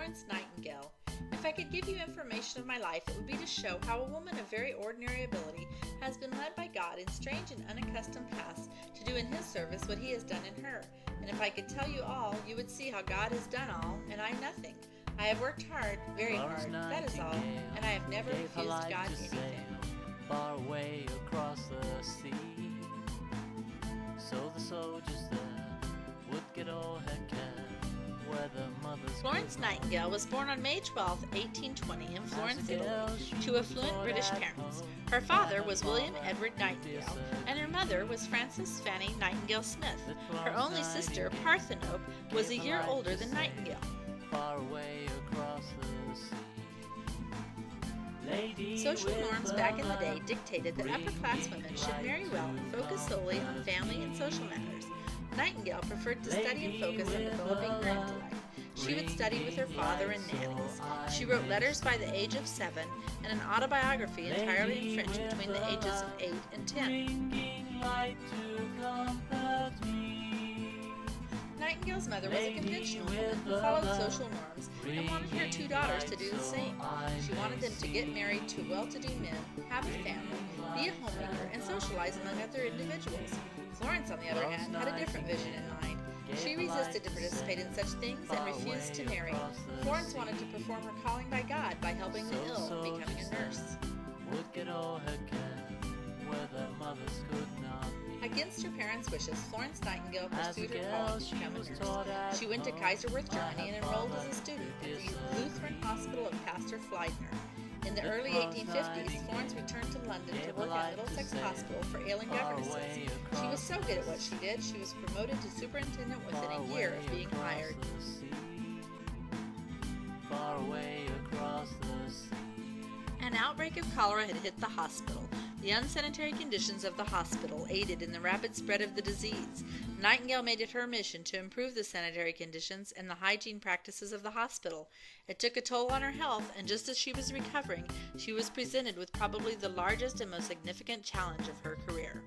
Florence Nightingale. If I could give you information of my life, it would be to show how a woman of very ordinary ability has been led by God in strange and unaccustomed paths to do in His service what He has done in her. And if I could tell you all, you would see how God has done all, and I nothing. I have worked hard, very hard, that is all, and I have never refused God anything. Far away across the sea, so the soldiers there would get all heck where the mothers. Florence Nightingale was born on May 12, 1820 in Florence, Italy, to affluent British parents. Her father was William Edward Nightingale, and her mother was Frances Fanny Nightingale Smith. Her only sister, Parthenope, was a year older than Nightingale. Far away across the sea. Social norms back in the day dictated that upper-class women should marry well and focus solely on family and social matters. Nightingale preferred to study and focus on developing her intellect. She would study with her father and nannies. She wrote letters by the age of 7 and an autobiography entirely in French between the ages of 8 and 10. Nightingale's mother was a conventional woman who followed social norms and wanted her 2 daughters to do the same. She wanted them to get married to well-to-do men, have a family, be a homemaker, and socialize among other individuals. Florence, on the other hand, had a different vision in mind. She resisted to participate in such things and refused to marry. Florence wanted to perform her calling by God by helping the ill and becoming a nurse. Against her parents' wishes, Florence Nightingale pursued her calling to become a nurse. She went to Kaiserwerth, Germany, and enrolled as a student at the Lutheran Hospital of Pastor Fleidner. In the early 1850s, Florence returned to London to work at Middlesex Hospital for ailing governesses. She was so good at what she did, she was promoted to superintendent within a year of being hired. An outbreak of cholera had hit the hospital. The unsanitary conditions of the hospital aided in the rapid spread of the disease. Nightingale made it her mission to improve the sanitary conditions and the hygiene practices of the hospital. It took a toll on her health, and just as she was recovering, she was presented with probably the largest and most significant challenge of her career.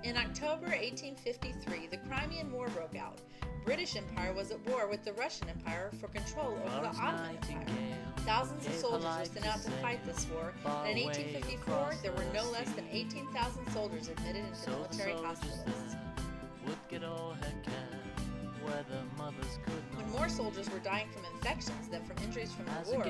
In October 1853, the Crimean War broke out. British Empire was at war with the Russian Empire for control over the Ottoman Empire. Thousands of soldiers were sent out to fight this war, and in 1854 there were no less than 18,000 soldiers admitted into military hospitals. When more soldiers were dying from infections than from injuries from the war,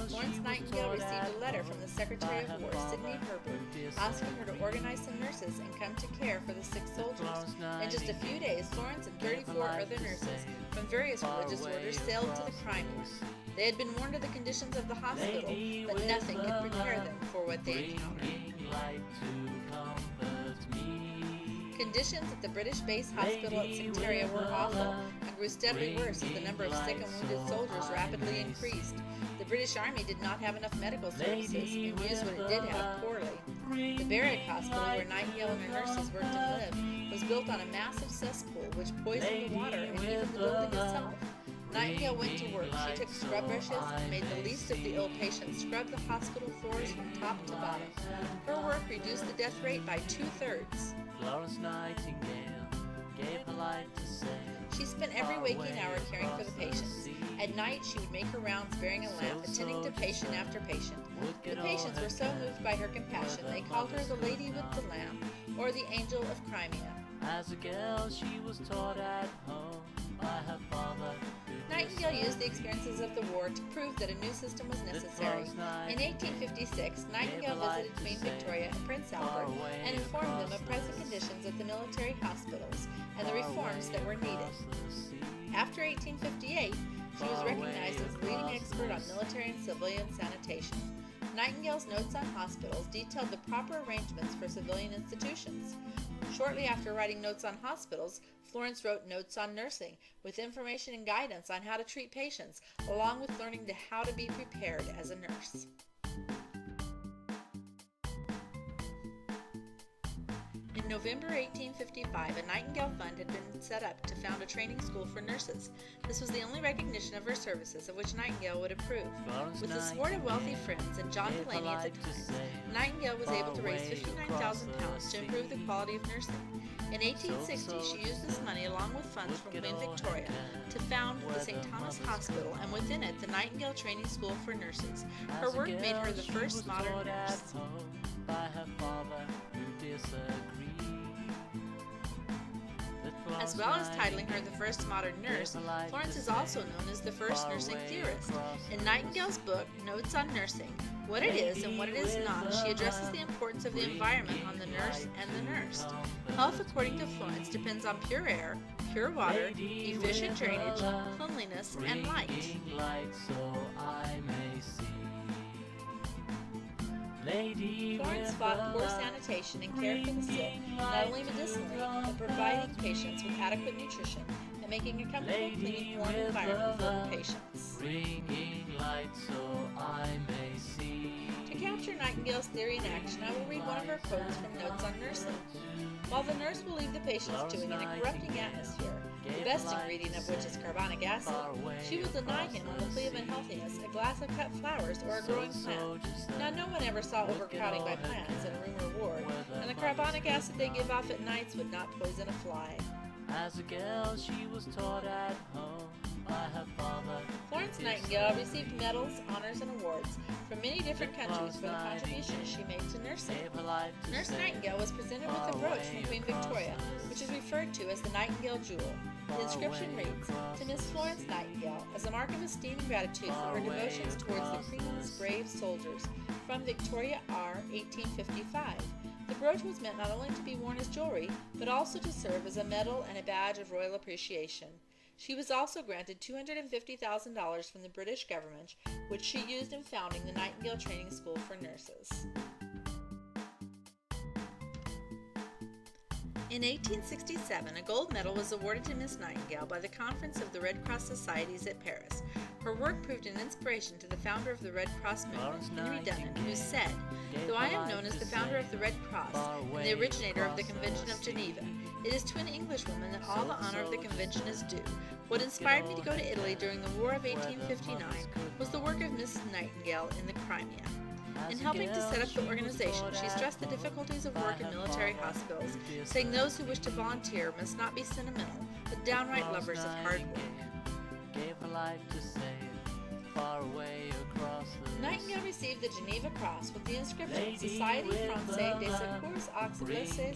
Florence Nightingale received a letter from the Secretary of War, Sidney Herbert, asking her to organize some nurses and come to care for the sick soldiers. In just a few days, Florence and 34 other nurses from various religious orders sailed to the Crimea. They had been warned of the conditions of the hospital, but nothing could prepare them for what they encountered. Conditions at the British base hospital at Santeria were awful and grew steadily worse as the number of sick and wounded soldiers rapidly increased. The British Army did not have enough medical services and used what it did have poorly. The barrack hospital where Nightingale and her nurses worked and lived was built on a massive cesspool which poisoned the water and even the building itself. Nightingale went to work. She took scrub brushes and made the least of the ill patients scrub the hospital floors from top to bottom. Her work reduced the death rate by 2/3. Florence Nightingale gave her life to save. She spent every waking hour caring for the patients. At night, she would make her rounds bearing a lamp, attending to patient after patient. The patients were so moved by her compassion, they called her the Lady with the Lamp, or the Angel of Crimea. As a girl, she was taught at home by her father. Nightingale used the experiences of the war to prove that a new system was necessary. In 1856, Nightingale visited Queen Victoria and Prince Albert and informed them of present conditions at the military hospitals and the reforms that were needed. After 1858, she was recognized as a leading expert on military and civilian sanitation. Nightingale's notes on hospitals detailed the proper arrangements for civilian institutions. Shortly after writing notes on hospitals, Florence wrote notes on nursing, with information and guidance on how to treat patients, along with learning how to be prepared as a nurse. In November 1855, a Nightingale Fund had been set up to found a training school for nurses. This was the only recognition of her services of which Nightingale would approve. With the support of wealthy friends and John Delaney at the time, Nightingale was able to raise £59,000 to improve the quality of nursing. In 1860, she used this money along with funds from Queen Victoria to found the St. Thomas Hospital and within it the Nightingale Training School for Nurses. Her work made her the first modern nurse. As well as titling her the first modern nurse, Florence is also known as the first nursing theorist. In Nightingale's book, Notes on Nursing, What It Is and What It Is Not, she addresses the importance of the environment on the nurse and the nursed. Health, according to Florence, depends on pure air, pure water, efficient drainage, cleanliness, and light. Florence fought poor sanitation and care for the sick, not only medicinally, but providing patients with adequate nutrition and making a comfortable, clean, warm environment for the patients. To capture Nightingale's theory in action, I will read one of her quotes from Notes on Nursing. While the nurse will leave the patients doing in a corrupting atmosphere, the best ingredient of which is carbonic acid, she will deny him on the plea of unhealthiness a glass of cut flowers or a growing plant. Now no one ever saw overcrowding by plants in a room or ward, and the carbonic acid they give off at nights would not poison a fly. As a girl, she was taught at home by her father. Florence Nightingale received medals, honors, and awards from many different countries for the contributions she made to nursing. Nurse Nightingale was presented with a brooch from Queen Victoria, which is referred to as the Nightingale Jewel. The inscription reads, "To Miss Florence Nightingale, as a mark of esteem and gratitude for her devotions towards the Queen's brave soldiers, from Victoria R. 1855. The brooch was meant not only to be worn as jewelry, but also to serve as a medal and a badge of royal appreciation. She was also granted $250,000 from the British government, which she used in founding the Nightingale Training School for Nurses." In 1867, a gold medal was awarded to Miss Nightingale by the Conference of the Red Cross Societies at Paris. Her work proved an inspiration to the founder of the Red Cross movement, Henry Dunant, who said, "Though I am known as the founder of the Red Cross and the originator of the Convention of Geneva, it is to an Englishwoman that all the honor of the convention is due. What inspired me to go to Italy during the War of 1859 was the work of Miss Nightingale in the Crimea. In helping to set up the organization, she stressed the difficulties of work in military hospitals, saying those who wish to volunteer must not be sentimental, but downright lovers of hard work." Nightingale received the Geneva Cross with the inscription Société Française des Secours aux Blessés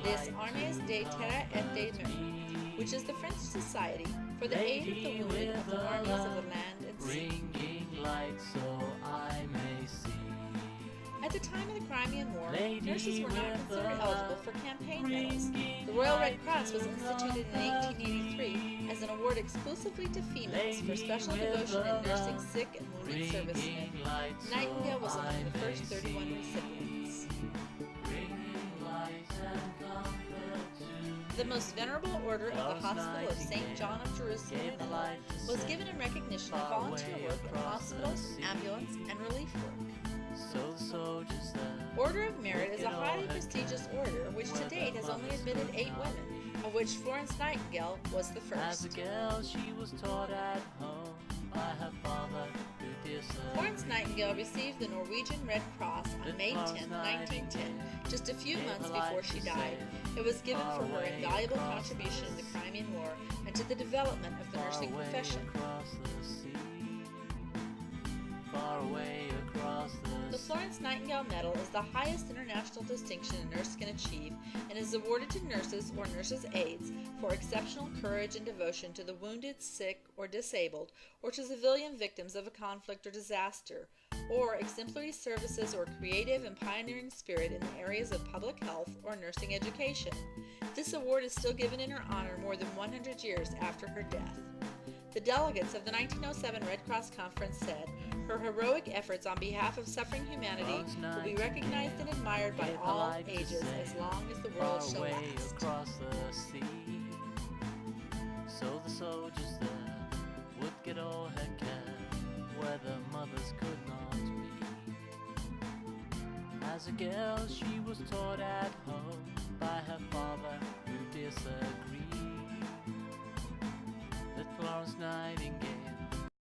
des Armées de Terre et de Mer, which is the French Society for the Aid of the Wounded of the Armies of the Land and Sea. At the time of the Crimean War, nurses were not considered eligible for campaign medals. The Royal Red Cross was instituted in 1883 as an award exclusively to females for special devotion in nursing sick and wounded servicemen. Nightingale was among the first 31 recipients. The most venerable order of the Hospital of St. John of Jerusalem was given in recognition of volunteer work in hospitals, ambulance, and relief work. Order of Merit is a highly prestigious order which to date has only admitted 8 women, of which Florence Nightingale was the first. Florence Nightingale received the Norwegian Red Cross on May 10, 1910, just a few months before she died. It was given for her invaluable contribution in the Crimean War and to the development of the nursing profession. The Florence Nightingale Medal is the highest international distinction a nurse can achieve and is awarded to nurses or nurses' aides for exceptional courage and devotion to the wounded, sick, or disabled, or to civilian victims of a conflict or disaster, or exemplary services or creative and pioneering spirit in the areas of public health or nursing education. This award is still given in her honor more than 100 years after her death. The delegates of the 1907 Red Cross Conference said, "Her heroic efforts on behalf of suffering humanity will be recognized and admired by all ages as long as the world shall last." So the soldiers there would get all her care where their mothers could not be. As a girl she was taught at home by her father who disagreed that Florence Nightingale